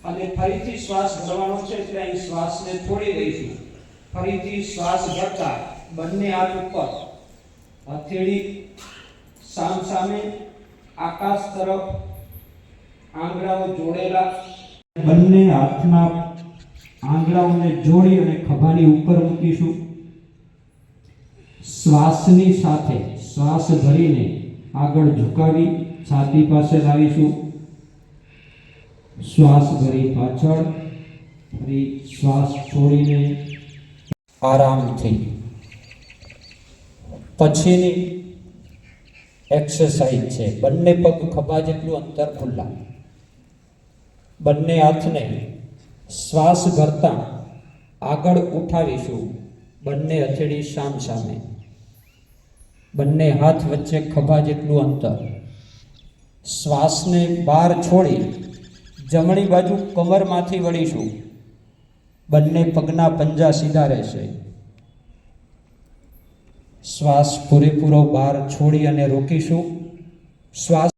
અને ફરીથી શ્વાસ ભરવાનો છે એટલે અહીં શ્વાસને છોડી દઈશું. ફરીથી શ્વાસ ભરતા બંને હાથ ઉપર, હથેળી સામ સામે આકાશ તરફ, આંગળાઓ જોડેલા. બંને હાથના આંગળાઓને જોડી અને ખભાની ઉપર મૂકીશું. શ્વાસની સાથે શ્વાસ ભરીને આગળ ઝુકાવી છાતી પાસે લાવીશું. શ્વાસ ભરી પાછળ, ફરી શ્વાસ છોડીને આરામથી. પછીની એક્સરસાઇઝ છે બંને પગ ખભા જેટલું અંતર ખુલ્લા. બંને હાથને શ્વાસ ભરતા આગળ ઉઠાવીશું. બંને હથેળી સામ સામે, બંને હાથ વચ્ચે ખભા જેટલું અંતર. શ્વાસને બહાર છોડી જમણી બાજુ કમરમાંથી વળીશું. બંને પગના પંજા સીધા રહેશે. શ્વાસ પૂરેપૂરો બહાર છોડી અને રોકીશું. શ્વાસ